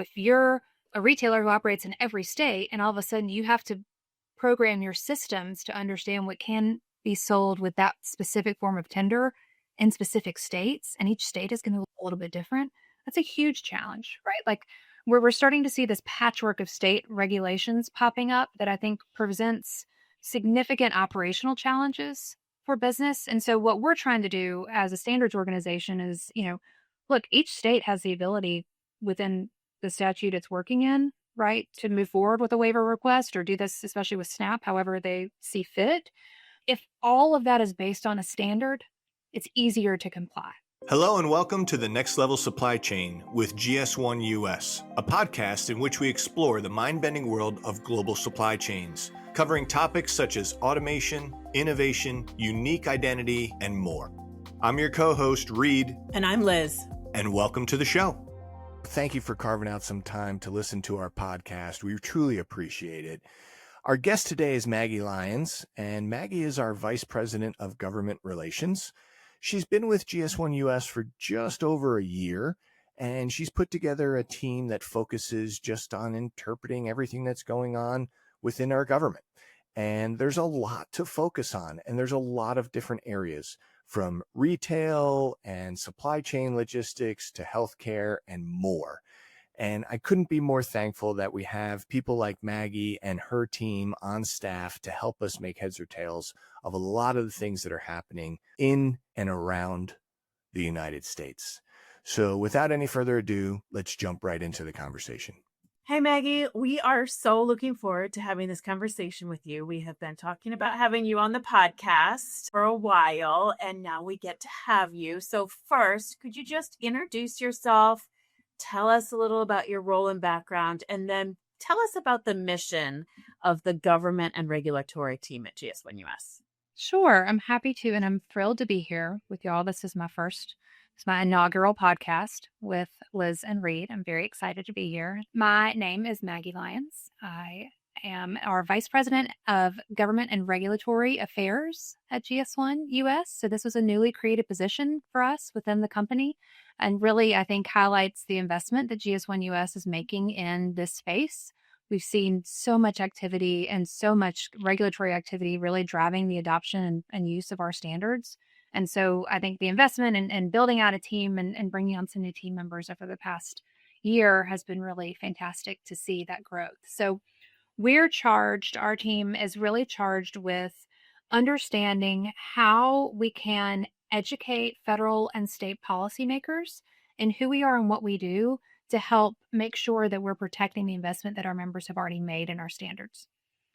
If you're a retailer who operates in every state and all of a sudden you have to program your systems to understand what can be sold with that specific form of tender in specific states, and each state is going to look a little bit different, that's a huge challenge, right? Like we're starting to see this patchwork of state regulations popping up that I think presents significant operational challenges for business. And so what we're trying to do as a standards organization is, look, each state has the ability within the statute it's working in, right, to move forward with a waiver request or do this, especially with SNAP, however they see fit. If all of that is based on a standard, it's easier to comply. Hello and welcome to the Next Level Supply Chain with GS1 US, a podcast in which we explore the mind-bending world of global supply chains, covering topics such as automation, innovation, unique identity, and more. I'm your co-host, Reid. And I'm Liz. And welcome to the show. Thank you for carving out some time to listen to our podcast. We truly appreciate it. Our guest today is Maggie Lyons, and Maggie is our Vice President of Government Relations. She's been with GS1 US for just over a year, and she's put together a team that focuses just on interpreting everything that's going on within our government. And there's a lot to focus on, and there's a lot of different areas, from retail and supply chain logistics to healthcare and more. And I couldn't be more thankful that we have people like Maggie and her team on staff to help us make heads or tails of a lot of the things that are happening in and around the United States. So without any further ado, let's jump right into the conversation. Hey, Maggie, we are so looking forward to having this conversation with you. We have been talking about having you on the podcast for a while, and now we get to have you. So first, could you just introduce yourself, tell us a little about your role and background, and then tell us about the mission of the government and regulatory team at GS1 US. Sure, I'm happy to, and I'm thrilled to be here with y'all. It's my inaugural podcast with Liz and Reid. I'm very excited to be here. My name is Maggie Lyons. I am our Vice President of Government and Regulatory Affairs at GS1 US. So this was a newly created position for us within the company, and really, I think, highlights the investment that GS1 US is making in this space. We've seen so much activity and so much regulatory activity really driving the adoption and use of our standards. And so I think the investment and building out a team and bringing on some new team members over the past year has been really fantastic to see that growth. So our team is really charged with understanding how we can educate federal and state policymakers in who we are and what we do to help make sure that we're protecting the investment that our members have already made in our standards.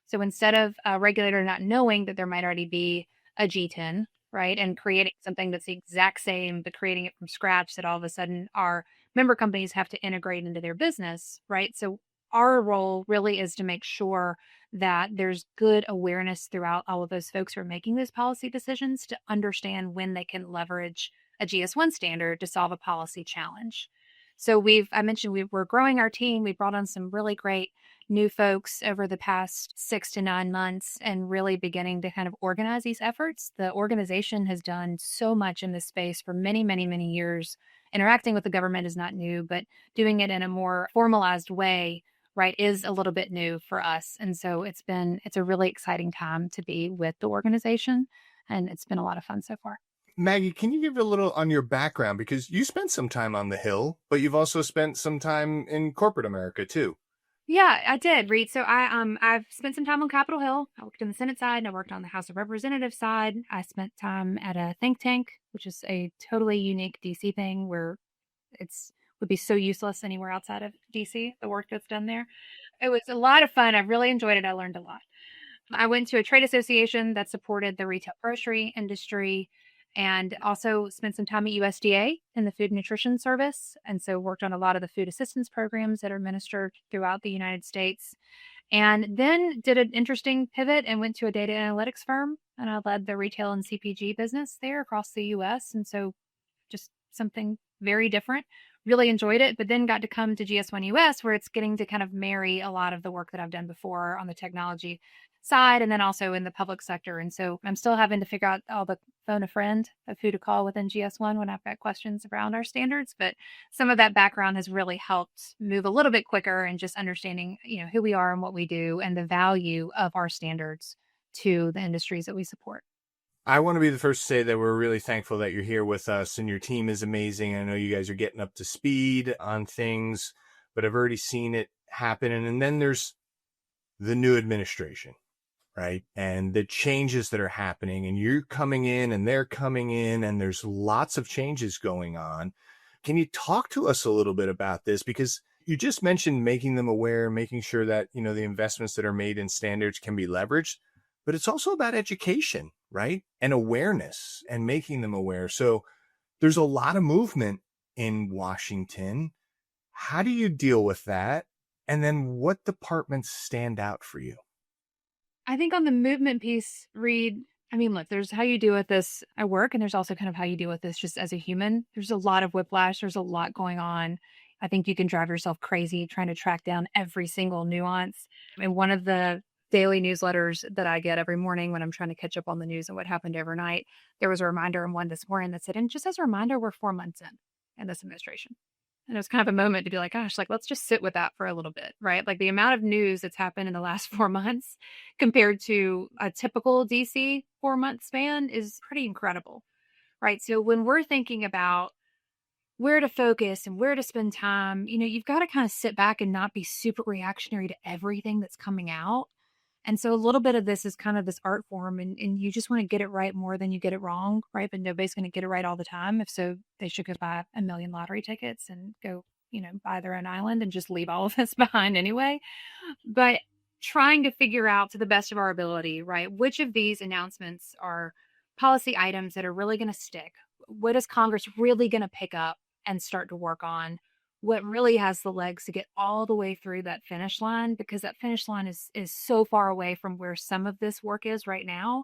So instead of a regulator not knowing that there might already be a G10, right, and creating something that's the exact same, but creating it from scratch that all of a sudden our member companies have to integrate into their business, right? So our role really is to make sure that there's good awareness throughout all of those folks who are making those policy decisions to understand when they can leverage a GS1 standard to solve a policy challenge. So I mentioned we're growing our team. We brought on some really great new folks over the past 6 to 9 months and really beginning to kind of organize these efforts. The organization has done so much in this space for many, many, many years. Interacting with the government is not new, but doing it in a more formalized way, right, is a little bit new for us. And so it's a really exciting time to be with the organization, and it's been a lot of fun so far. Maggie, can you give a little on your background? Because you spent some time on the Hill, but you've also spent some time in corporate America too. Yeah, I did, Reid. So I've spent some time on Capitol Hill. I worked on the Senate side and I worked on the House of Representatives side. I spent time at a think tank, which is a totally unique DC thing where would be so useless anywhere outside of DC, the work that's done there. It was a lot of fun. I really enjoyed it. I learned a lot. I went to a trade association that supported the retail grocery industry, and also spent some time at USDA in the Food and Nutrition Service. And so worked on a lot of the food assistance programs that are administered throughout the United States. And then did an interesting pivot and went to a data analytics firm. And I led the retail and CPG business there across the US. And so just something very different. Really enjoyed it, but then got to come to GS1 US, where it's getting to kind of marry a lot of the work that I've done before on the technology side and then also in the public sector. And so I'm still having to figure out all the phone a friend of who to call within GS1 when I've got questions around our standards. But some of that background has really helped move a little bit quicker and just understanding, who we are and what we do and the value of our standards to the industries that we support. I want to be the first to say that we're really thankful that you're here with us, and your team is amazing. I know you guys are getting up to speed on things, but I've already seen it happen. And then there's the new administration, right? And the changes that are happening, and you're coming in and they're coming in, and there's lots of changes going on. Can you talk to us a little bit about this? Because you just mentioned making them aware, making sure that, the investments that are made in standards can be leveraged, but it's also about education, right? And awareness and making them aware. So there's a lot of movement in Washington. How do you deal with that? And then what departments stand out for you? I think on the movement piece, Reid, look, there's how you deal with this at work, and there's also kind of how you deal with this just as a human. There's a lot of whiplash. There's a lot going on. I think you can drive yourself crazy trying to track down every single nuance. One of the daily newsletters that I get every morning when I'm trying to catch up on the news and what happened overnight, there was a reminder in one this morning that said, and just as a reminder, we're 4 months in this administration. And it was kind of a moment to be like, gosh, let's just sit with that for a little bit, right? Like the amount of news that's happened in the last 4 months compared to a typical DC 4-month span is pretty incredible, right? So when we're thinking about where to focus and where to spend time, you've got to kind of sit back and not be super reactionary to everything that's coming out. And so a little bit of this is kind of this art form, and you just want to get it right more than you get it wrong, right? But nobody's going to get it right all the time. If so, they should go buy a million lottery tickets and go, buy their own island and just leave all of us behind anyway. But trying to figure out to the best of our ability, right, which of these announcements are policy items that are really going to stick? What is Congress really going to pick up and start to work on? What really has the legs to get all the way through that finish line, because that finish line is so far away from where some of this work is right now.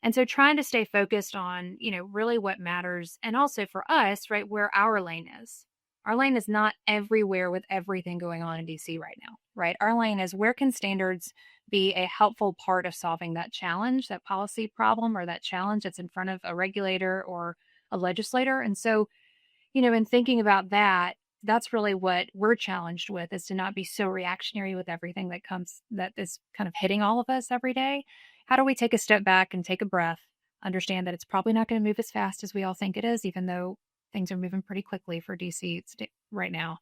And so trying to stay focused on, really what matters. And also for us, right, where our lane is. Our lane is not everywhere with everything going on in DC right now, right? Our lane is where can standards be a helpful part of solving that challenge, that policy problem, or that challenge that's in front of a regulator or a legislator. And so, in thinking about that, that's really what we're challenged with, is to not be so reactionary with everything that is kind of hitting all of us every day. How do we take a step back and take a breath, understand that it's probably not going to move as fast as we all think it is, even though things are moving pretty quickly for DC right now.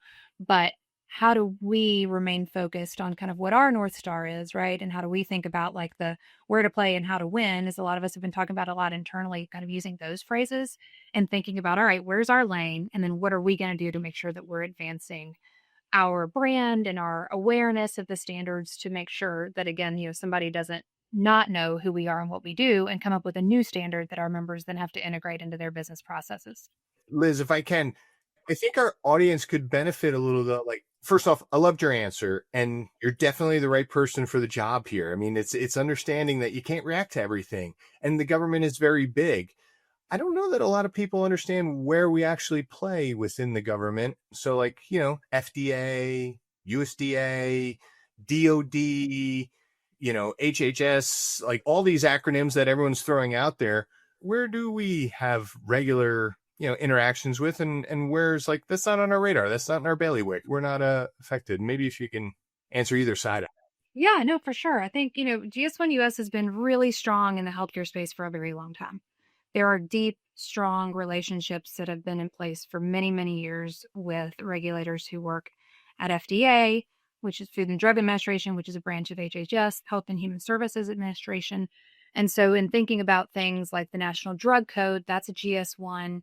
But how do we remain focused on kind of what our North Star is, right? And how do we think about the where to play and how to win, as a lot of us have been talking about a lot internally, kind of using those phrases and thinking about, all right, where's our lane? And then what are we going to do to make sure that we're advancing our brand and our awareness of the standards to make sure that, again, somebody doesn't not know who we are and what we do and come up with a new standard that our members then have to integrate into their business processes. Liz, if I can, I think our audience could benefit a little though. First off, I loved your answer, and you're definitely the right person for the job here. It's understanding that you can't react to everything, and the government is very big. I don't know that a lot of people understand where we actually play within the government. So FDA, USDA, DOD, HHS, all these acronyms that everyone's throwing out there. Where do we have regular interactions with, and where's that's not on our radar, that's not in our bailiwick, we're not affected? Maybe if you can answer either side of it. Yeah, no, for sure. I think, GS1 US has been really strong in the healthcare space for a very long time. There are deep, strong relationships that have been in place for many, many years with regulators who work at FDA, which is Food and Drug Administration, which is a branch of HHS, Health and Human Services Administration. And so in thinking about things like the National Drug Code, that's a GS1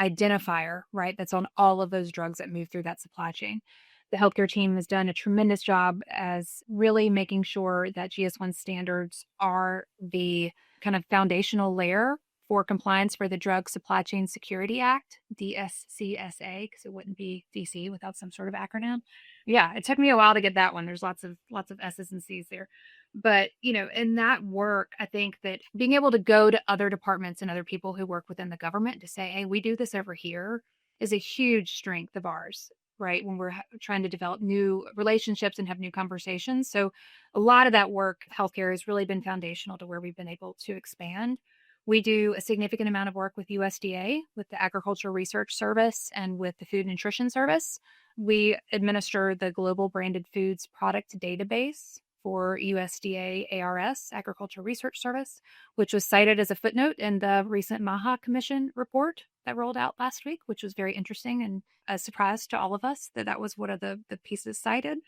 identifier, right? That's on all of those drugs that move through that supply chain. The healthcare team has done a tremendous job as really making sure that GS1 standards are the kind of foundational layer for compliance for the Drug Supply Chain Security Act, DSCSA, because it wouldn't be DC without some sort of acronym. Yeah, it took me a while to get that one. There's lots of S's and C's there. But, in that work, I think that being able to go to other departments and other people who work within the government to say, hey, we do this over here, is a huge strength of ours, right? When we're trying to develop new relationships and have new conversations. So a lot of that work, healthcare, has really been foundational to where we've been able to expand. We do a significant amount of work with USDA, with the Agricultural Research Service, and with the Food Nutrition Service. We administer the Global Branded Foods Product Database for USDA ARS, Agricultural Research Service, which was cited as a footnote in the recent MAHA Commission report that rolled out last week, which was very interesting and a surprise to all of us that was one of the pieces cited.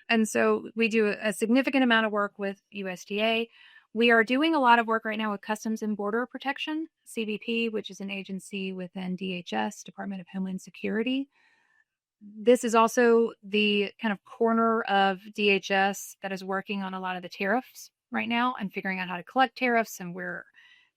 And so we do a significant amount of work with USDA. We are doing a lot of work right now with Customs and Border Protection, CBP, which is an agency within DHS, Department of Homeland Security. This is also the kind of corner of DHS that is working on a lot of the tariffs right now and figuring out how to collect tariffs and where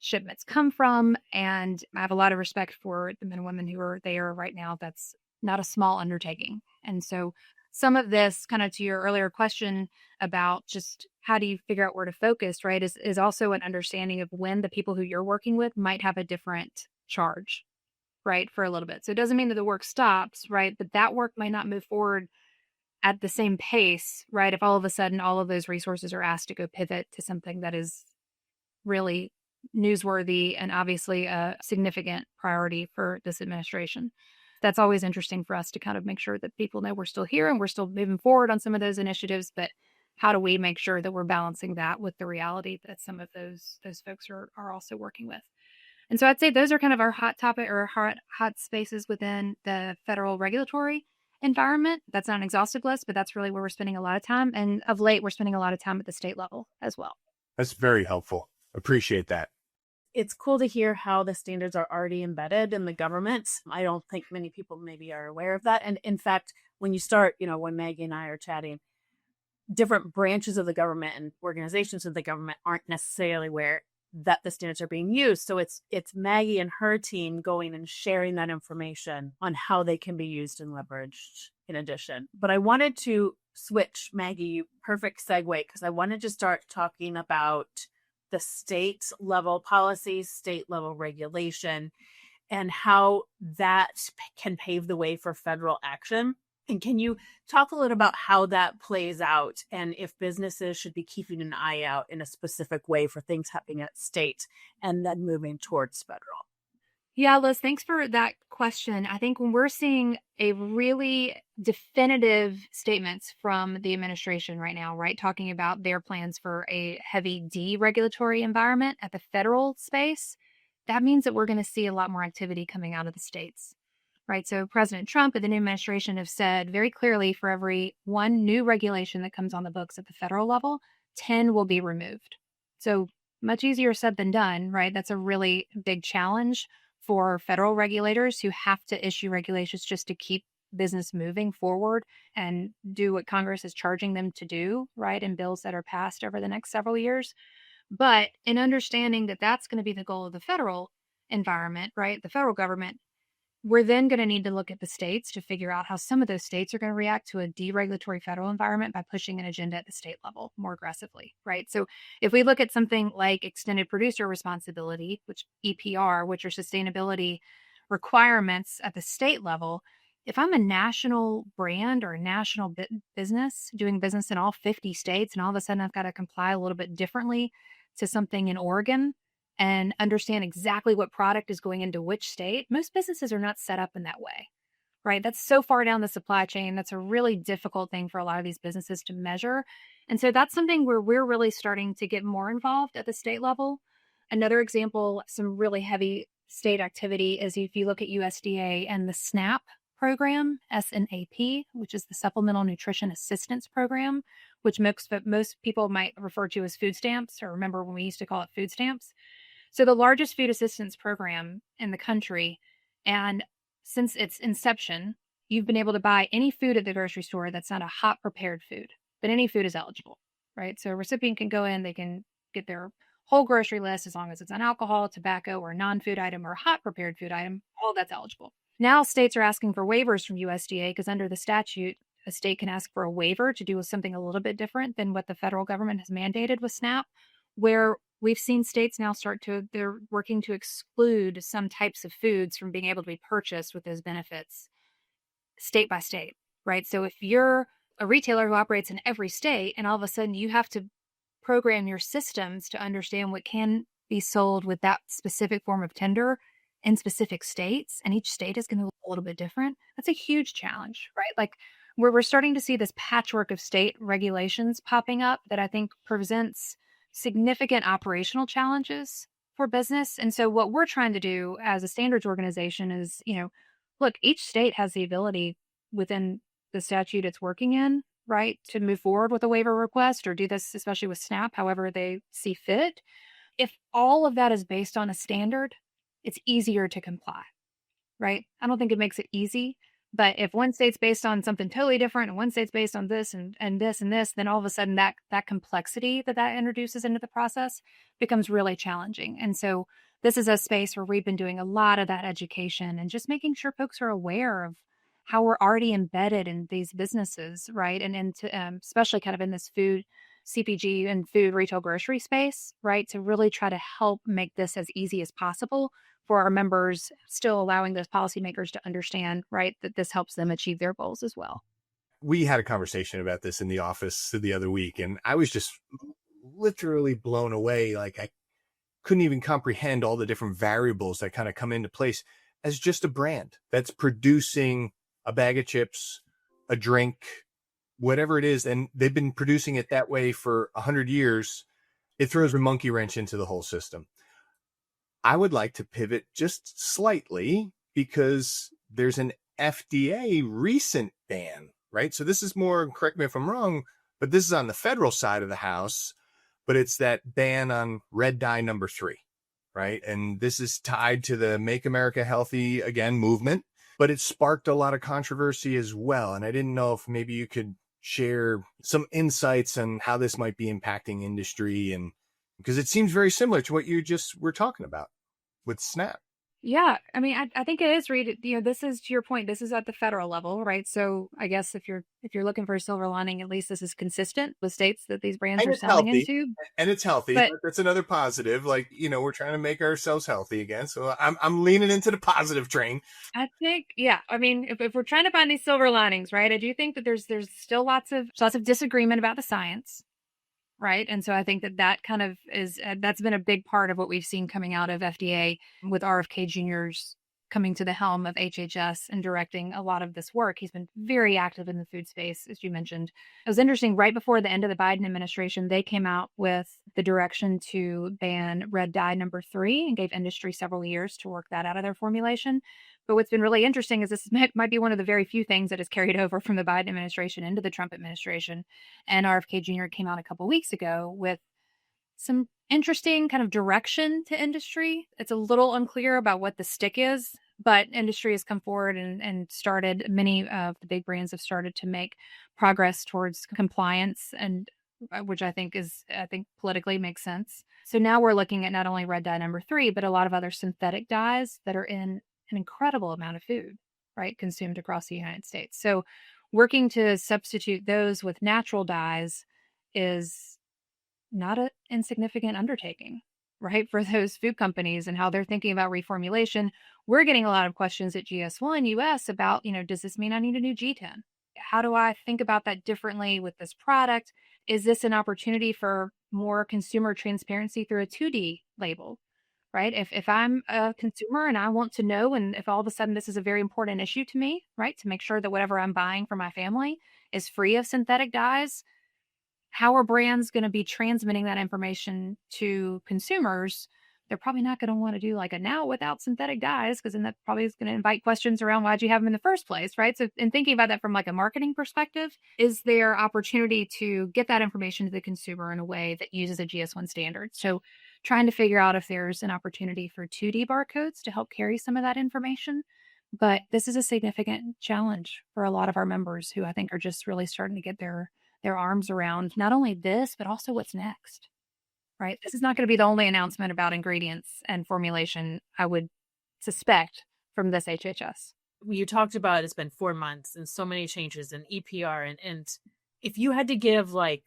shipments come from. And I have a lot of respect for the men and women who are there right now. That's not a small undertaking. And so some of this, kind of to your earlier question about just how do you figure out where to focus, right, is also an understanding of when the people who you're working with might have a different charge, right, for a little bit. So it doesn't mean that the work stops, right, but that work might not move forward at the same pace, right, if all of a sudden all of those resources are asked to go pivot to something that is really newsworthy and obviously a significant priority for this administration. That's always interesting for us to kind of make sure that people know we're still here and we're still moving forward on some of those initiatives, but how do we make sure that we're balancing that with the reality that some of those folks are also working with? And so I'd say those are kind of our hot topic or hot spaces within the federal regulatory environment. That's not an exhaustive list, but that's really where we're spending a lot of time. And of late, we're spending a lot of time at the state level as well. That's very helpful. Appreciate that. It's cool to hear how the standards are already embedded in the government. I don't think many people maybe are aware of that. And in fact, when you start, when Maggie and I are chatting, different branches of the government and organizations of the government aren't necessarily aware that the standards are being used. So it's Maggie and her team going and sharing that information on how they can be used and leveraged in addition. But I wanted to switch, Maggie, perfect segue, because I wanted to start talking about the state level policies, state level regulation, and how that can pave the way for federal action. And can you talk a little about how that plays out and if businesses should be keeping an eye out in a specific way for things happening at state and then moving towards federal? Yeah, Liz, thanks for that question. I think when we're seeing a really definitive statements from the administration right now, right, talking about their plans for a heavy deregulatory environment at the federal space, that means that we're going to see a lot more activity coming out of the states, right? So President Trump and the new administration have said very clearly for every one new regulation that comes on the books at the federal level, 10 will be removed. So much easier said than done, right? That's a really big challenge for federal regulators who have to issue regulations just to keep business moving forward and do what Congress is charging them to do, right, in bills that are passed over the next several years. But in understanding that that's going to be the goal of the federal environment, right, the federal government, we're then going to need to look at the states to figure out how some of those states are going to react to a deregulatory federal environment by pushing an agenda at the state level more aggressively, right? So if we look at something like extended producer responsibility, which EPR, which are sustainability requirements at the state level, if I'm a national brand or a national business doing business in all 50 states, and all of a sudden I've got to comply a little bit differently to something in Oregon, and understand exactly what product is going into which state, most businesses are not set up in that way, right? That's so far down the supply chain. That's a really difficult thing for a lot of these businesses to measure. And so that's something where we're really starting to get more involved at the state level. Another example, some really heavy state activity is if you look at USDA and the SNAP program, SNAP, which is the Supplemental Nutrition Assistance Program, which most people might refer to as food stamps, or remember when we used to call it food stamps. So the largest food assistance program in the country, and since its inception, you've been able to buy any food at the grocery store that's not a hot prepared food, but any food is eligible, right? So a recipient can go in, they can get their whole grocery list as long as it's on alcohol, tobacco, or a non-food item or a hot prepared food item, all that's eligible. Now states are asking for waivers from USDA because under the statute, a state can ask for a waiver to do something a little bit different than what the federal government has mandated with SNAP, where we've seen states now they're working to exclude some types of foods from being able to be purchased with those benefits state by state, right? So if you're a retailer who operates in every state and all of a sudden you have to program your systems to understand what can be sold with that specific form of tender in specific states, and each state is going to look a little bit different. That's a huge challenge, right? Like we're starting to see this patchwork of state regulations popping up that I think presents significant operational challenges for business. And so what we're trying to do as a standards organization is, look, each state has the ability within the statute it's working in, right, to move forward with a waiver request or do this, especially with SNAP, however they see fit. If all of that is based on a standard, it's easier to comply, right? I don't think it makes it easy, but if one state's based on something totally different and one state's based on this and this and this, then all of a sudden that complexity that introduces into the process becomes really challenging. And so this is a space where we've been doing a lot of that education and just making sure folks are aware of how we're already embedded in these businesses, right? And especially kind of in this food, CPG and food retail grocery space, right? To really try to help make this as easy as possible for our members, still allowing those policymakers to understand, right, that this helps them achieve their goals as well. We had a conversation about this in the office the other week, and I was just literally blown away. Like I couldn't even comprehend all the different variables that kind of come into place as just a brand that's producing a bag of chips, a drink, whatever it is. And they've been producing it that way for 100 years. It throws a monkey wrench into the whole system. I would like to pivot just slightly because there's an FDA recent ban, right? So this is more, correct me if I'm wrong, but this is on the federal side of the house, but it's that ban on red dye number 3, right? And this is tied to the Make America Healthy Again movement, but it sparked a lot of controversy as well. And I didn't know if maybe you could share some insights on how this might be impacting industry, and because it seems very similar to what you just were talking about with SNAP. Yeah, I mean, I think it is, Reid. This is, to your point, this is at the federal level, right? So I guess if you're looking for a silver lining, at least this is consistent with states that these brands are selling into. And it's healthy. But that's another positive. Like, we're trying to make ourselves healthy again. So I'm leaning into the positive train. I think, yeah. I mean, if we're trying to find these silver linings, right? I do think that there's still lots of disagreement about the science. Right. And so I think that kind of is, that's been a big part of what we've seen coming out of FDA with RFK Jr.'s coming to the helm of HHS and directing a lot of this work. He's been very active in the food space, as you mentioned. It was interesting, right before the end of the Biden administration, they came out with the direction to ban red dye number 3 and gave industry several years to work that out of their formulation. But what's been really interesting is this might be one of the very few things that is carried over from the Biden administration into the Trump administration. And RFK Jr. came out a couple of weeks ago with some interesting kind of direction to industry. It's a little unclear about what the stick is, but industry has come forward and started, many of the big brands have started to make progress towards compliance, and which I think politically makes sense. So now we're looking at not only red dye number 3, but a lot of other synthetic dyes that are in an incredible amount of food, right, consumed across the United States. So working to substitute those with natural dyes is not an insignificant undertaking, right, for those food companies and how they're thinking about reformulation. We're getting a lot of questions at GS1 US about, does this mean I need a new G10? How do I think about that differently with this product? Is this an opportunity for more consumer transparency through a 2D label? Right? If I'm a consumer and I want to know, and if all of a sudden this is a very important issue to me, right, to make sure that whatever I'm buying for my family is free of synthetic dyes, how are brands going to be transmitting that information to consumers? They're probably not going to want to do like a now without synthetic dyes, because then that probably is going to invite questions around why'd you have them in the first place, right? So in thinking about that from like a marketing perspective, is there opportunity to get that information to the consumer in a way that uses a GS1 standard? So trying to figure out if there's an opportunity for 2D barcodes to help carry some of that information. But this is a significant challenge for a lot of our members who I think are just really starting to get their arms around not only this, but also what's next, right? This is not going to be the only announcement about ingredients and formulation, I would suspect, from this HHS. You talked about it's been 4 months and so many changes in EPR. And if you had to give like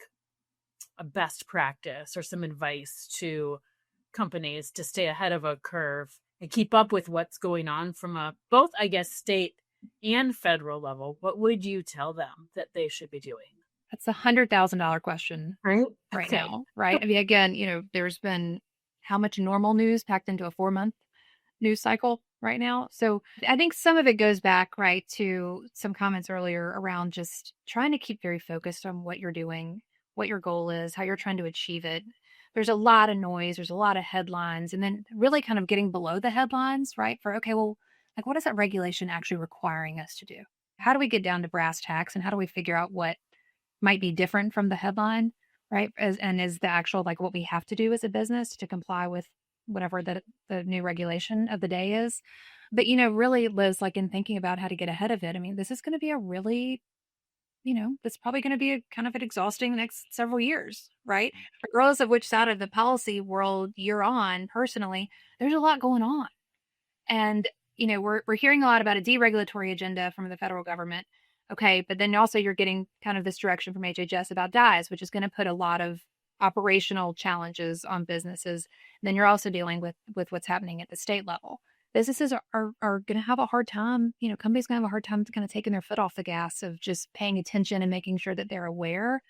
a best practice or some advice to companies to stay ahead of a curve and keep up with what's going on from a both, I guess, state and federal level, what would you tell them that they should be doing? That's a $100,000 question right okay. now, right? I mean, again, there's been how much normal news packed into a 4-month news cycle right now. So I think some of it goes back, right, to some comments earlier around just trying to keep very focused on what you're doing, what your goal is, how you're trying to achieve it. There's a lot of noise, there's a lot of headlines, and then really kind of getting below the headlines, right? For, okay, well, like, what is that regulation actually requiring us to do? How do we get down to brass tacks, and how do we figure out what might be different from the headline, right? And is the actual, like, what we have to do as a business to comply with whatever the new regulation of the day is. But, really, Liz, like, in thinking about how to get ahead of it, I mean, this is going to be a really, it's probably going to be a kind of an exhausting next several years, right? Regardless of which side of the policy world you're on personally, there's a lot going on. And, we're hearing a lot about a deregulatory agenda from the federal government. Okay. But then also you're getting kind of this direction from HHS about dyes, which is going to put a lot of operational challenges on businesses. And then you're also dealing with what's happening at the state level. Businesses are going to have a hard time, companies going to have a hard time kind of taking their foot off the gas of just paying attention and making sure that they're aware.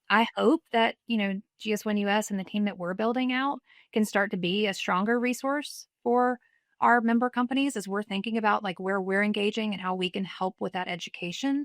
I hope that, GS1 US and the team that we're building out can start to be a stronger resource for our member companies as we're thinking about like where we're engaging and how we can help with that education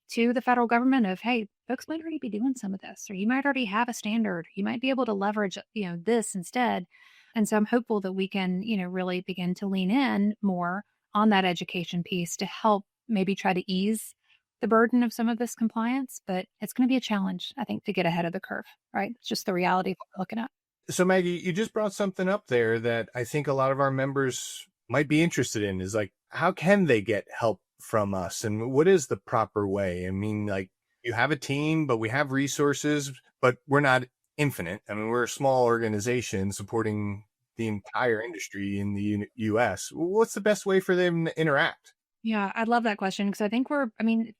to the federal government of, hey, folks might already be doing some of this, or you might already have a standard. You might be able to leverage, this instead. And so I'm hopeful that we can, really begin to lean in more on that education piece to help maybe try to ease the burden of some of this compliance. But it's going to be a challenge, I think, to get ahead of the curve, right? It's just the reality of what we're looking at. So Maggie, you just brought something up there that I think a lot of our members might be interested in is like, how can they get help from us? And what is the proper way? I mean, like, you have a team, but we have resources, but we're not infinite. I mean, we're a small organization supporting the entire industry in the US. What's the best way for them to interact? Yeah, I love that question because I think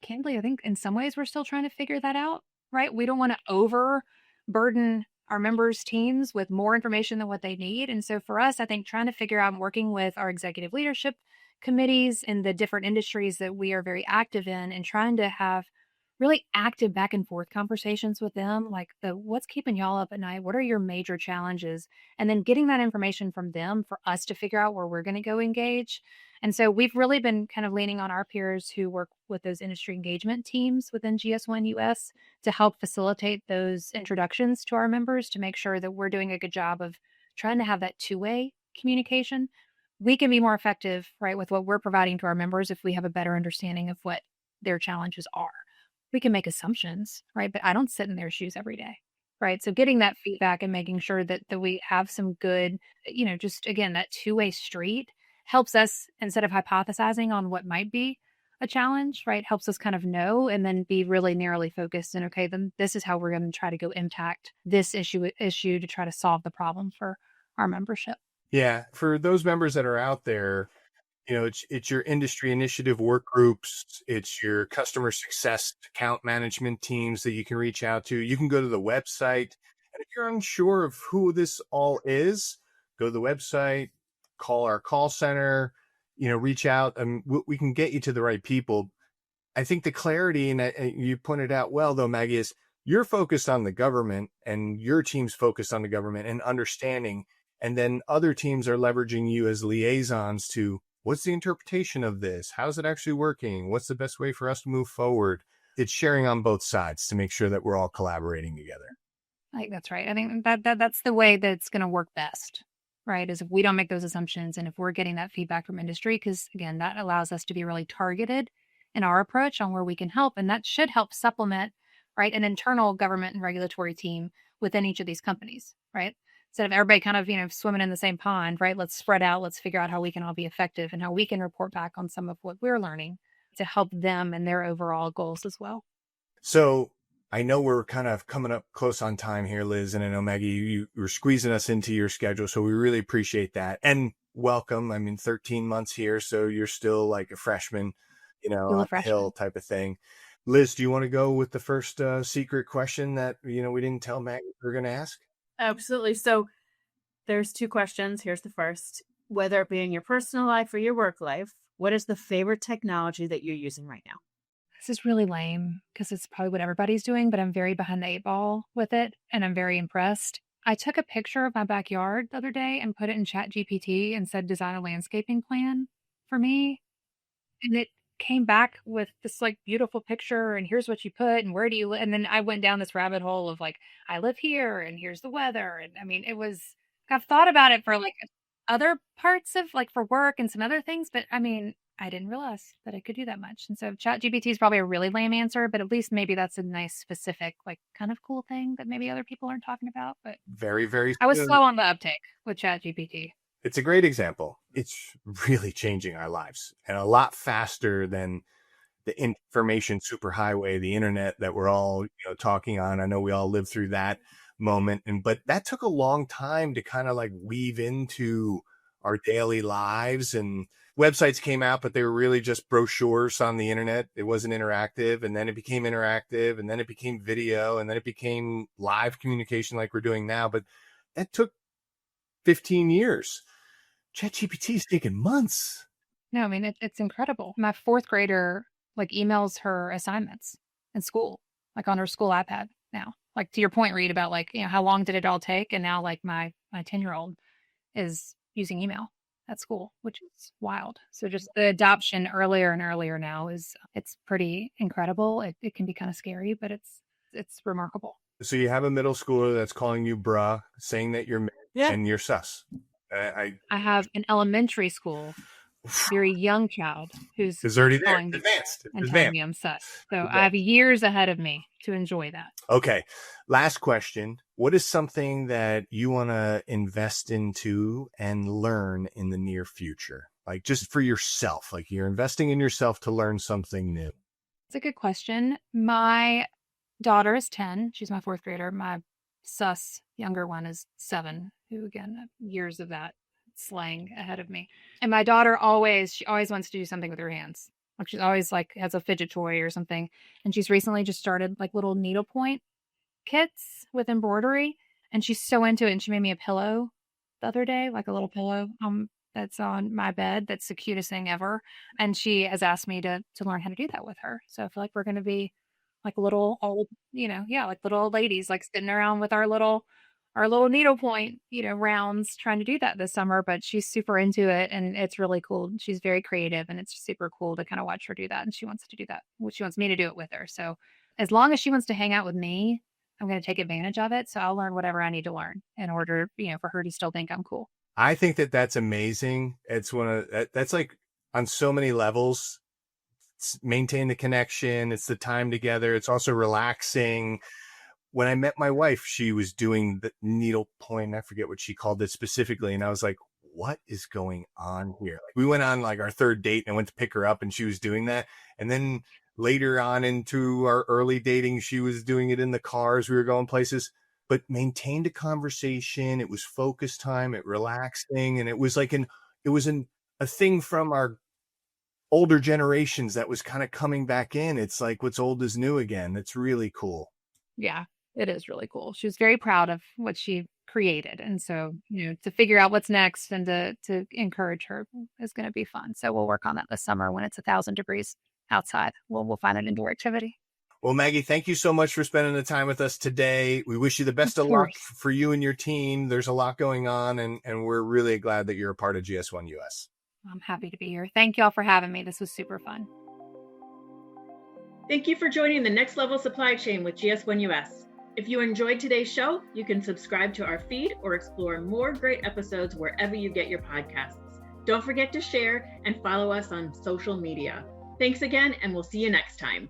candidly, I think in some ways we're still trying to figure that out, right? We don't want to overburden our members' teams with more information than what they need. And so for us, I think trying to figure out and working with our executive leadership committees in the different industries that we are very active in and trying to have really active back and forth conversations with them, like what's keeping y'all up at night? What are your major challenges? And then getting that information from them for us to figure out where we're going to go engage. And so we've really been kind of leaning on our peers who work with those industry engagement teams within GS1 US to help facilitate those introductions to our members to make sure that we're doing a good job of trying to have that two-way communication. We can be more effective, right, with what we're providing to our members if we have a better understanding of what their challenges are. We can make assumptions, right? But I don't sit in their shoes every day, right? So getting that feedback and making sure that we have some good, just again, that two-way street helps us instead of hypothesizing on what might be a challenge, right? Helps us kind of know and then be really narrowly focused and okay, then this is how we're going to try to go impact this issue to try to solve the problem for our membership. Yeah. For those members that are out there, it's your industry initiative work groups. It's your customer success account management teams that you can reach out to. You can go to the website. And if you're unsure of who this all is, go to the website, call our call center, reach out, and we can get you to the right people. I think the clarity, and you pointed out well, though, Maggie, is you're focused on the government and your team's focused on the government and understanding. And then other teams are leveraging you as liaisons to what's the interpretation of this? How's it actually working? What's the best way for us to move forward? It's sharing on both sides to make sure that we're all collaborating together. I think that's right. I think that's the way that's going to work best, right? Is if we don't make those assumptions and if we're getting that feedback from industry, because again, that allows us to be really targeted in our approach on where we can help. And that should help supplement, right, an internal government and regulatory team within each of these companies, right? Instead of everybody kind of, swimming in the same pond, right? Let's spread out. Let's figure out how we can all be effective and how we can report back on some of what we're learning to help them and their overall goals as well. So I know we're kind of coming up close on time here, Liz, and I know, Maggie, you were squeezing us into your schedule. So we really appreciate that. And welcome. I mean, 13 months here. So you're still like a freshman, on the hill type of thing. Liz, do you want to go with the first secret question that, we didn't tell Maggie we were going to ask? Absolutely. So there's two questions. Here's the first. Whether it be in your personal life or your work life, what is the favorite technology that you're using right now? This is really lame because it's probably what everybody's doing, but I'm very behind the eight ball with it and I'm very impressed. I took a picture of my backyard the other day and put it in ChatGPT and said, design a landscaping plan for me. And it came back with this like beautiful picture and here's what you put and where do you live? And then I went down this rabbit hole of like, I live here and here's the weather. And I mean, I've thought about it for like other parts of like for work and some other things, but I mean, I didn't realize that I could do that much. And so ChatGPT is probably a really lame answer, but at least maybe that's a nice specific, like kind of cool thing that maybe other people aren't talking about. But Very, very I was soon. slow on the uptake with ChatGPT. It's a great example. It's really changing our lives and a lot faster than the information superhighway, the internet that we're all talking on. I know we all lived through that moment, but that took a long time to kind of like weave into our daily lives. And websites came out, but they were really just brochures on the internet. It wasn't interactive, and then it became interactive, and then it became video, and then it became live communication like we're doing now. But that took 15 years. ChatGPT is taking months. No, I mean, it's incredible. My fourth grader like emails her assignments in school, like on her school iPad now. Like to your point, Reid, about like, how long did it all take? And now like my 10-year-old is using email at school, which is wild. So just the adoption earlier and earlier now it's pretty incredible. It can be kind of scary, but it's remarkable. So you have a middle schooler that's calling you bruh, saying that you're and you're sus. I have an elementary school, very young child who's already there, advanced, and telling me I'm sus. So I have years ahead of me to enjoy that. Okay. Last question. What is something that you want to invest into and learn in the near future? Like just for yourself, like you're investing in yourself to learn something new. It's a good question. My daughter is 10. She's my fourth grader. My sus younger one is 7, who again, years of that slang ahead of me. And my daughter she always wants to do something with her hands. Like she's always like has a fidget toy or something. And she's recently just started like little needlepoint kits with embroidery. And she's so into it. And she made me a pillow the other day, like a little pillow that's on my bed. That's the cutest thing ever. And she has asked me to learn how to do that with her. So I feel like we're going to be like little old, like little old ladies, like sitting around with our little needlepoint, rounds trying to do that this summer. But she's super into it and it's really cool. She's very creative and it's super cool to kind of watch her do that. And she wants to do that. She wants me to do it with her. So as long as she wants to hang out with me, I'm going to take advantage of it. So I'll learn whatever I need to learn in order, for her to still think I'm cool. I think that's amazing. It's that's like on so many levels. Maintain the connection. It's the time together. It's also relaxing. When I met my wife, she was doing the needlepoint. I forget what she called it specifically. And I was like, what is going on here? Like, we went on like our third date and I went to pick her up and she was doing that. And then later on into our early dating, she was doing it in the cars. We were going places, but maintained a conversation. It was focus time, it relaxing. And it was like a thing from our older generations that was kind of coming back in. It's like what's old is new again. It's really cool. Yeah, it is really cool. She was very proud of what she created. And so, to figure out what's next and to encourage her is going to be fun. So we'll work on that this summer when it's 1,000 degrees outside. We'll find an indoor activity. Well, Maggie, thank you so much for spending the time with us today. We wish you the best of luck for you and your team. There's a lot going on and we're really glad that you're a part of GS1 US. I'm happy to be here. Thank y'all for having me. This was super fun. Thank you for joining the Next Level Supply Chain with GS1 US. If you enjoyed today's show, you can subscribe to our feed or explore more great episodes wherever you get your podcasts. Don't forget to share and follow us on social media. Thanks again, and we'll see you next time.